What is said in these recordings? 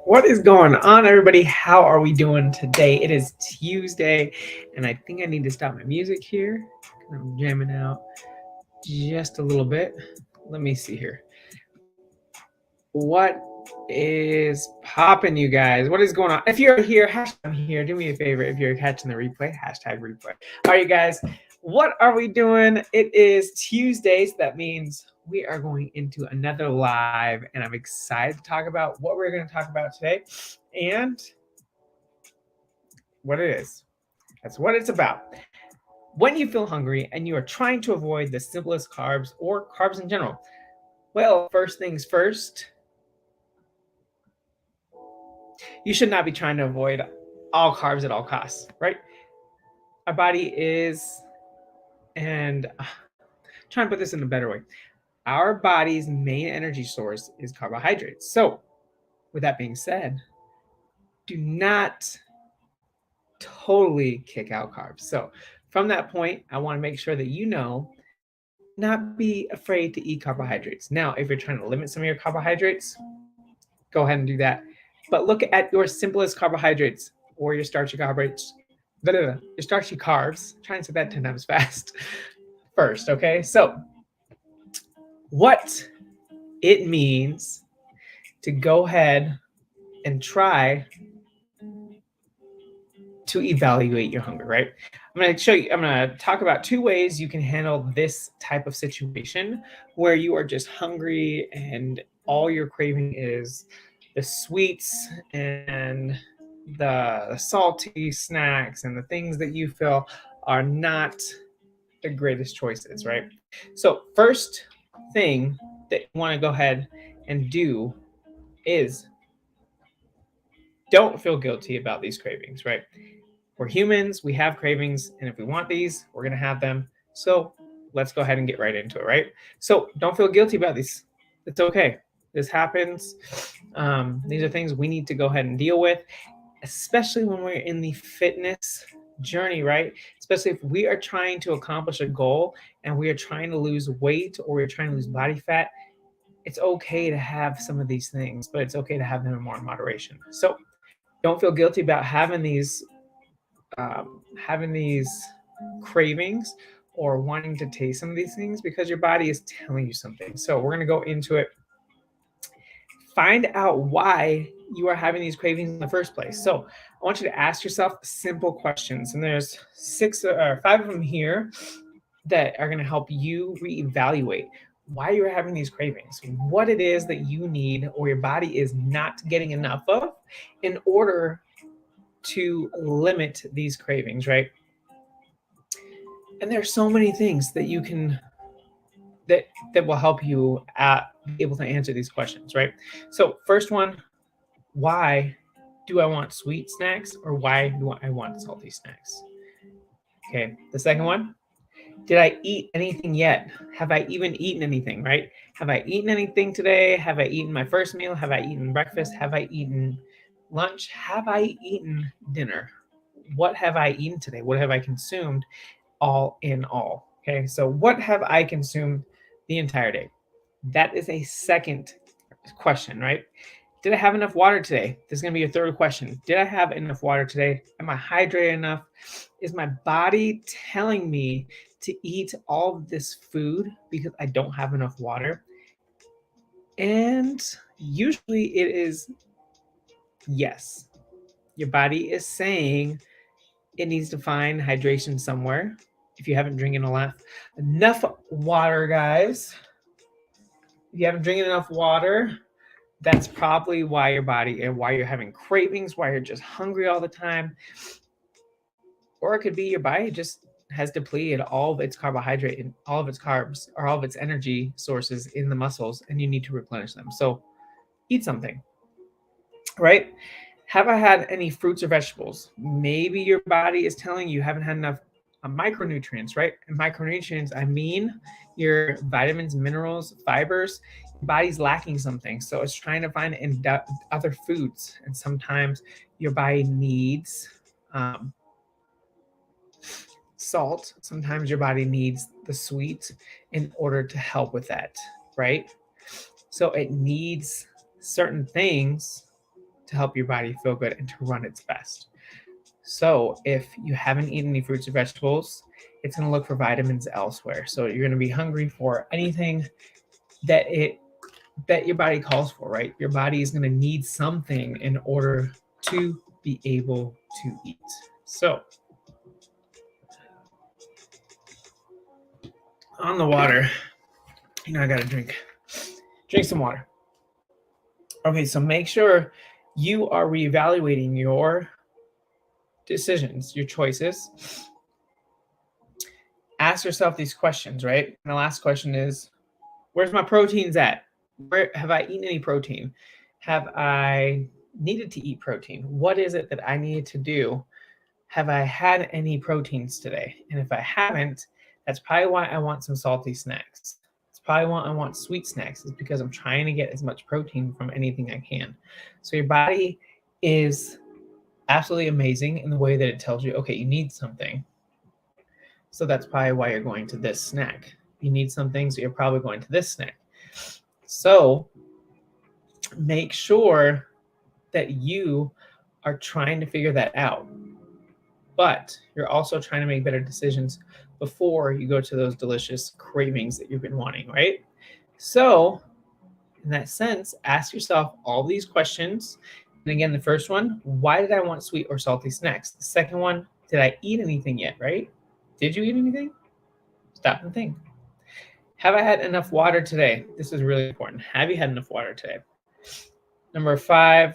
What is going on, everybody? How are we doing today? It is Tuesday, and I think I need to stop my music here. I'm jamming out just a little bit. Let me see here. What is popping, you guys? What is going on? If you're here, hashtag here. Do me a favor. If you're catching the replay, hashtag replay. All right, you guys. What are we doing? It is Tuesday, so that means we are going into another live, and I'm excited to talk about what we're going to talk about today and what it is. That's what it's about. When you feel hungry and you are trying to avoid the simplest carbs or carbs in general, well, first things first, you should not be trying to avoid all carbs at all costs, right? Our body is, and trying to put this in a better way, our body's main energy source is carbohydrates. So, with that being said, do not totally kick out carbs. So, from that point, I want to make sure that you know not be afraid to eat carbohydrates. Now, if you're trying to limit some of your carbohydrates, go ahead and do that. But look at your simplest carbohydrates or your starchy carbohydrates, your starchy carbs. Try and say that 10 times fast first, okay? So, what it means to go ahead and try to evaluate your hunger, right? I'm going to talk about 2 ways you can handle this type of situation where you are just hungry and all you're craving is the sweets and the salty snacks and the things that you feel are not the greatest choices, right? So, first thing that you want to go ahead and do is don't feel guilty about these cravings, right? We're humans, we have cravings, and if we want these, we're going to have them. So let's go ahead and get right into it, right? So don't feel guilty about these. It's okay. This happens. These are things we need to go ahead and deal with, especially when we're in the fitness journey, right? Especially if we are trying to accomplish a goal and we are trying to lose weight or we're trying to lose body fat. It's okay to have some of these things, but it's okay to have them in more moderation. So don't feel guilty about having these cravings or wanting to taste some of these things because your body is telling you something. So we're going to go into it. Find out why you are having these cravings in the first place. So I want you to ask yourself simple questions, and there's 5 of them here that are going to help you reevaluate why you're having these cravings, what it is that you need or your body is not getting enough of in order to limit these cravings, right? And there's so many things that you can that will help you be able to answer these questions, right? So first one, why do I want sweet snacks or why do I want salty snacks? Okay. The second one, did I eat anything yet? Have I even eaten anything, right? Have I eaten anything today? Have I eaten my first meal? Have I eaten breakfast? Have I eaten lunch? Have I eaten dinner? What have I eaten today? What have I consumed all in all? Okay, so what have I consumed the entire day? That is a second question, right? Did I have enough water today? This is going to be your third question. Did I have enough water today? Am I hydrated enough? Is my body telling me to eat all of this food because I don't have enough water? And usually it is yes. Your body is saying it needs to find hydration somewhere. If you haven't drinking enough water, guys. If you haven't drinking enough water, that's probably why your body and why you're having cravings, why you're just hungry all the time. Or it could be your body just has depleted all of its carbohydrate and all of its carbs or all of its energy sources in the muscles and you need to replenish them. So eat something, right? Have I had any fruits or vegetables? Maybe your body is telling you haven't had enough micronutrients, right? And micronutrients, I mean your vitamins, minerals, fibers. Your body's lacking something. So it's trying to find in other foods. And sometimes your body needs salt. Sometimes your body needs the sweet in order to help with that, right? So it needs certain things to help your body feel good and to run its best. So if you haven't eaten any fruits or vegetables, it's going to look for vitamins elsewhere. So you're going to be hungry for anything that your body calls for, right? Your body is going to need something in order to be able to eat. So on the water, I got to drink some water. Okay, so make sure you are reevaluating your decisions, your choices. Ask yourself these questions, right? And the last question is, where's my proteins at? Where have I eaten any protein? Have I needed to eat protein? What is it that I needed to do? Have I had any proteins today? And if I haven't, that's probably why I want some salty snacks. It's probably why I want sweet snacks, is because I'm trying to get as much protein from anything I can. So your body is absolutely amazing in the way that it tells you, okay, you need something. So that's probably why you're going to this snack. You need something, so you're probably going to this snack. So make sure that you are trying to figure that out. But you're also trying to make better decisions before you go to those delicious cravings that you've been wanting, right? So, in that sense, ask yourself all these questions. And again, the first one, why did I want sweet or salty snacks? The second one, did I eat anything yet, right? Did you eat anything? Stop and think. Have I had enough water today? This is really important. Have you had enough water today? Number 4,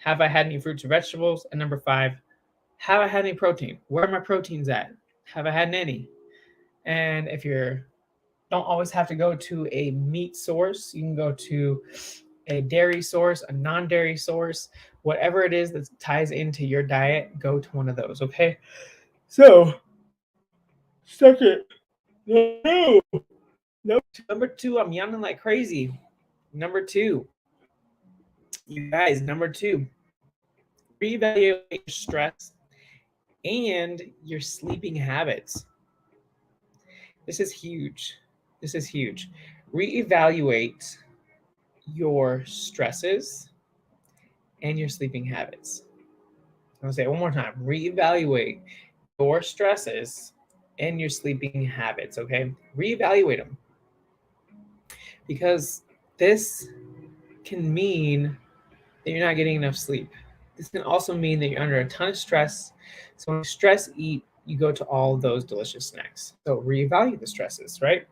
have I had any fruits or vegetables? And number 5, have I had any protein? Where are my proteins at? Have I had any? And if you don't always have to go to a meat source, you can go to a dairy source, a non-dairy source, whatever it is that ties into your diet, go to one of those, okay? So, second, number 2, I'm yawning like crazy. Number 2, you guys, number 2, reevaluate your stress and your sleeping habits. This is huge. Reevaluate your stresses and your sleeping habits. I'm going to say it one more time. Reevaluate your stresses and your sleeping habits, okay? Reevaluate them. Because this can mean that you're not getting enough sleep. This can also mean that you're under a ton of stress. So when you stress eat, you go to all those delicious snacks. So reevaluate the stresses, right?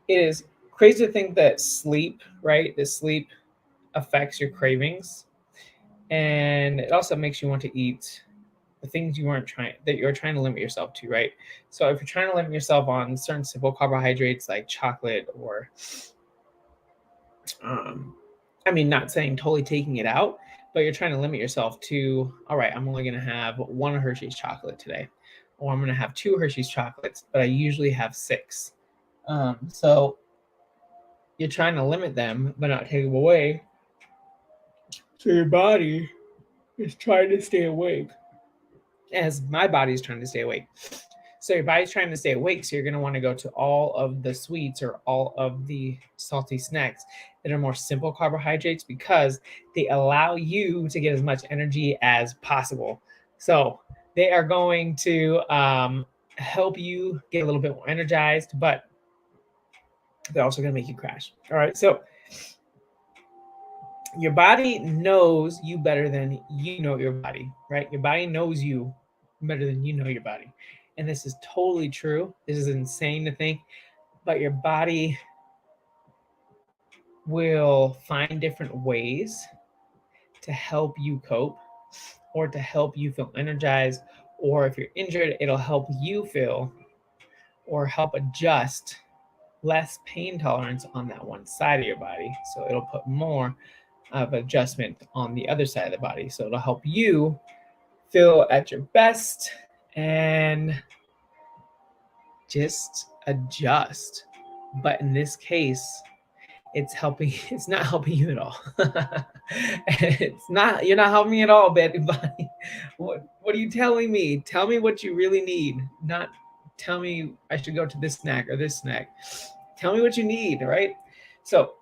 It is crazy to think that sleep, right? That sleep affects your cravings. And it also makes you want to eat the things you're trying to limit yourself to, right? So if you're trying to limit yourself on certain simple carbohydrates like chocolate or not saying totally taking it out, but you're trying to limit yourself to, all right, I'm only going to have 1 Hershey's chocolate today, or I'm going to have 2 Hershey's chocolates, but I usually have 6. So you're trying to limit them, but not take them away. So your body is trying to stay awake, as my body is trying to stay awake. So your body's trying to stay awake, so you're going to want to go to all of the sweets or all of the salty snacks that are more simple carbohydrates, because they allow you to get as much energy as possible. So they are going to help you get a little bit more energized, but they're also going to make you crash. All right, so your body knows you better than you know your body, right? Your body knows you better than you know your body. And this is totally true. This is insane to think, but your body will find different ways to help you cope, or to help you feel energized, or if you're injured, it'll help you feel or help adjust less pain tolerance on that one side of your body. So it'll put more of adjustment on the other side of the body. So it'll help you feel at your best and just adjust. But in this case, it's not helping you at all. You're not helping me at all, baby body. What are you telling me? Tell me what you really need. Not tell me I should go to this snack or this snack. Tell me what you need, right? So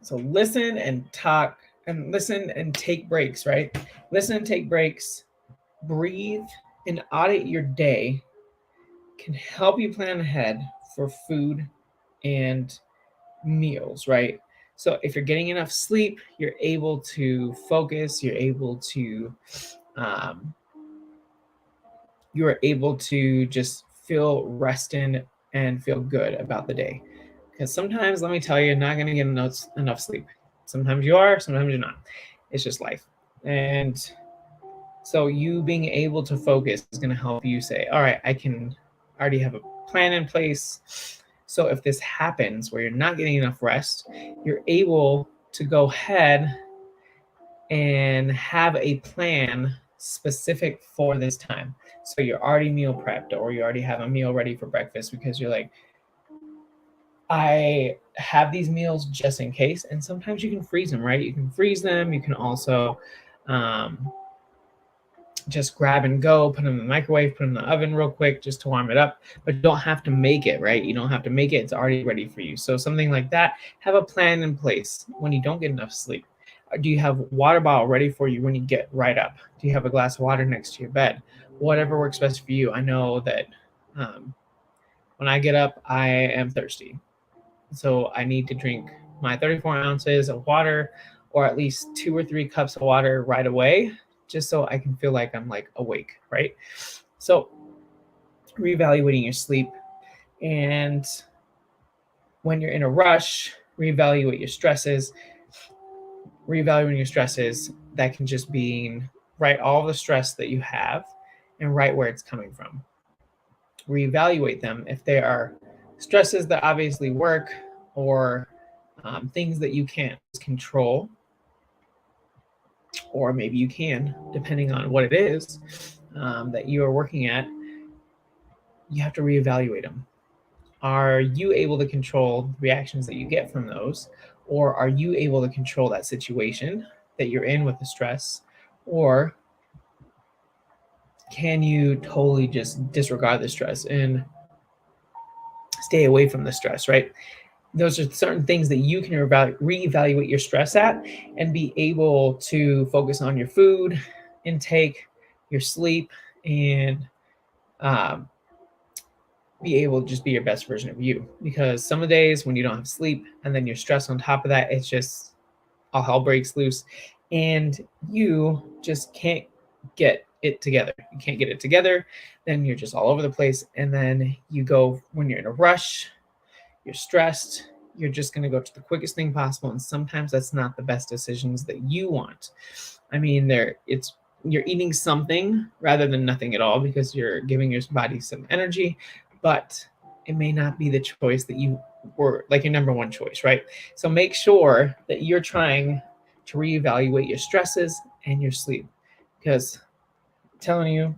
So listen and talk and listen and take breaks, right? Listen and take breaks, breathe and audit your day can help you plan ahead for food and meals, right? So if you're getting enough sleep, you're able to focus, um, you're able to just feel rested and feel good about the day. Because sometimes, let me tell you, you're not going to get enough sleep. Sometimes you are, sometimes you're not. It's just life. And so you being able to focus is going to help you say, all right, I can already have a plan in place. So if this happens where you're not getting enough rest, you're able to go ahead and have a plan specific for this time. So you're already meal prepped or you already have a meal ready for breakfast because you're like, I have these meals just in case. And sometimes you can freeze them, right? You can freeze them. You can also um, just grab and go, put them in the microwave, put them in the oven real quick just to warm it up. But you don't have to make it, right? You don't have to make it. It's already ready for you. So something like that, have a plan in place when you don't get enough sleep. Do you have water bottle ready for you when you get right up? Do you have a glass of water next to your bed? Whatever works best for you. I know that when I get up, I am thirsty. So I need to drink my 34 ounces of water or at least 2 or 3 cups of water right away, just so I can feel like I'm like awake, right? So reevaluating your sleep, and when you're in a rush, reevaluate your stresses. Reevaluating your stresses, that can just be write all the stress that you have and write where it's coming from. Reevaluate them if they are stresses that obviously work or things that you can't control, or maybe you can, depending on what it is that you are working at. You have to reevaluate them. Are you able to control the reactions that you get from those, or are you able to control that situation that you're in with the stress, or can you totally just disregard the stress and stay away from the stress, right? Those are certain things that you can reevaluate your stress at and be able to focus on your food intake, your sleep, and um, be able to just be your best version of you. Because some of the days when you don't have sleep and then you're stressed on top of that, it's just all hell breaks loose and you just can't get it together. You can't get it together, then you're just all over the place. And then you go, when you're in a rush, you're stressed, you're just going to go to the quickest thing possible. And sometimes that's not the best decisions that you want. I mean, you're eating something rather than nothing at all because you're giving your body some energy, but it may not be the choice that you were like your number one choice, right? So make sure that you're trying to reevaluate your stresses and your sleep, because I'm telling you,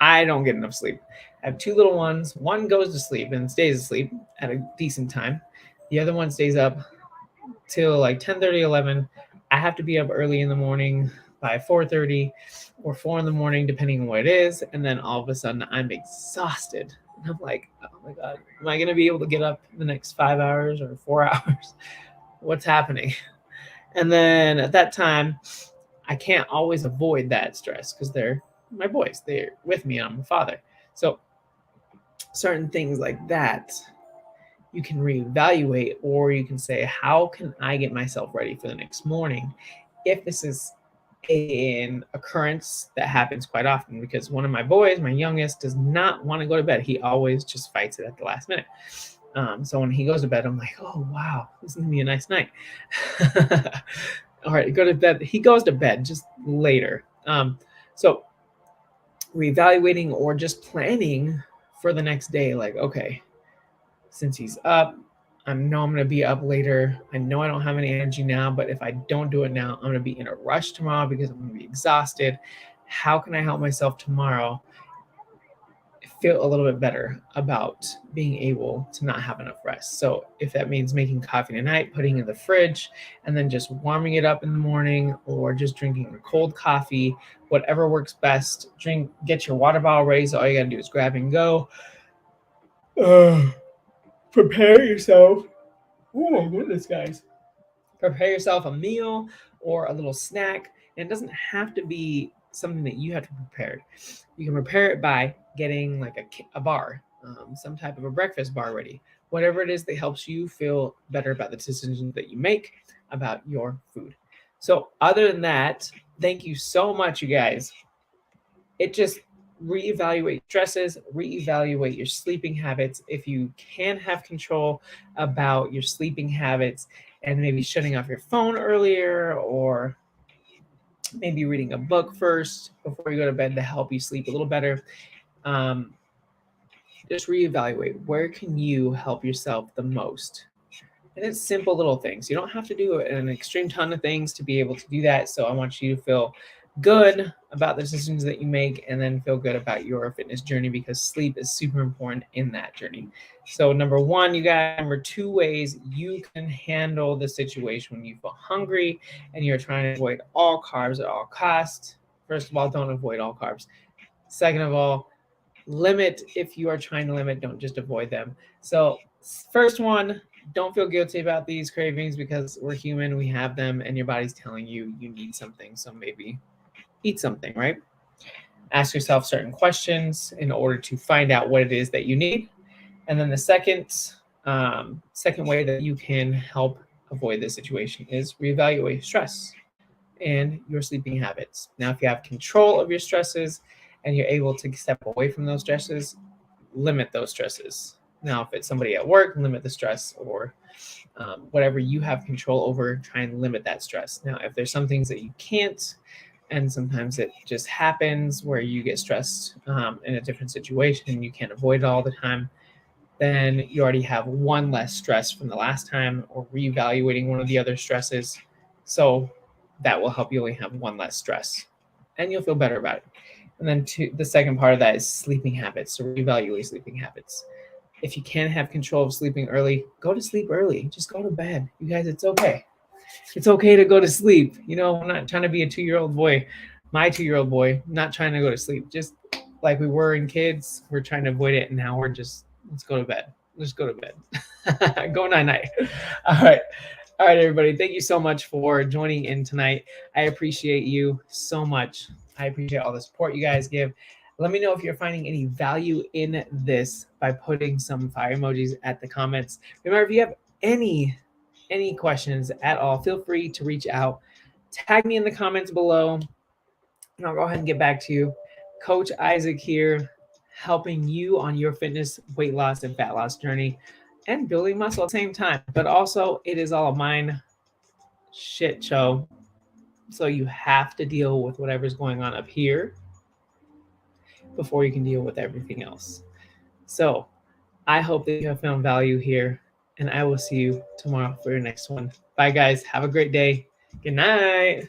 I don't get enough sleep. I have 2 little ones. One goes to sleep and stays asleep at a decent time. The other one stays up till like 10:30, 11. I have to be up early in the morning by 4:30 or 4 in the morning, depending on what it is. And then all of a sudden I'm exhausted. And I'm like, oh my God, am I going to be able to get up the next 5 hours or 4 hours? What's happening? And then at that time, I can't always avoid that stress because they're my boys. They're with me. I'm a father. So certain things like that you can reevaluate, or you can say, how can I get myself ready for the next morning if this is an occurrence that happens quite often? Because one of my boys, my youngest, does not want to go to bed. He always just fights it at the last minute. So when he goes to bed, I'm like, oh wow, this is gonna be a nice night. All right, go to bed. He goes to bed just later. So reevaluating or just planning for the next day, like, okay, since he's up, I know I'm going to be up later. I know I don't have any energy now, but if I don't do it now, I'm going to be in a rush tomorrow because I'm going to be exhausted. How can I help myself tomorrow feel a little bit better about being able to not have enough rest? So if that means making coffee tonight, putting it in the fridge, and then just warming it up in the morning, or just drinking a cold coffee, whatever works best. Get your water bottle ready. So all you got to do is grab and go. Prepare yourself. Oh my goodness, guys. Prepare yourself a meal or a little snack. And it doesn't have to be something that you have to prepare. You can prepare it by getting like a bar, some type of a breakfast bar ready, whatever it is that helps you feel better about the decisions that you make about your food. So, other than that, thank you so much, you guys. It just reevaluate stresses, reevaluate your sleeping habits. If you can have control about your sleeping habits and maybe shutting off your phone earlier, or maybe reading a book first before you go to bed to help you sleep a little better, um, just reevaluate where can you help yourself the most. And it's simple little things. You don't have to do an extreme ton of things to be able to do that. So I want you to feel good about the decisions that you make and then feel good about your fitness journey, because sleep is super important in that journey. So number one, you guys, number two ways you can handle the situation when you feel hungry and you're trying to avoid all carbs at all costs. First of all, don't avoid all carbs. Second of all, limit. If you are trying to limit, don't just avoid them. So first one, don't feel guilty about these cravings, because we're human, we have them, and your body's telling you you need something, so maybe eat something, right? Ask yourself certain questions in order to find out what it is that you need. And then the second way that you can help avoid this situation is reevaluate stress and your sleeping habits. Now, if you have control of your stresses and you're able to step away from those stresses, limit those stresses. Now, if it's somebody at work, limit the stress, or whatever you have control over, try and limit that stress. Now, if there's some things that you can't, and sometimes it just happens where you get stressed in a different situation and you can't avoid it all the time, then you already have one less stress from the last time, or reevaluating one of the other stresses. So that will help you only have one less stress and you'll feel better about it. And then the second part of that is sleeping habits. So reevaluate sleeping habits. If you can't have control of sleeping early, go to sleep early. Just go to bed. You guys, it's okay. It's okay to go to sleep. You know, I'm not trying to be a 2-year-old boy. My 2-year-old boy, not trying to go to sleep. Just like we were in kids, we're trying to avoid it. And now we're just, let's go to bed. Let's go to bed. Go night night. All right. All right, everybody. Thank you so much for joining in tonight. I appreciate you so much. I appreciate all the support you guys give. Let me know if you're finding any value in this by putting some fire emojis at the comments. Remember, if you have any questions at all, feel free to reach out. Tag me in the comments below, and I'll go ahead and get back to you. Coach Isaac here, helping you on your fitness, weight loss, and fat loss journey, and building muscle at the same time. But also, it is all a mind shit show. So you have to deal with whatever's going on up here before you can deal with everything else. So I hope that you have found value here, and I will see you tomorrow for your next one. Bye, guys. Have a great day. Good night.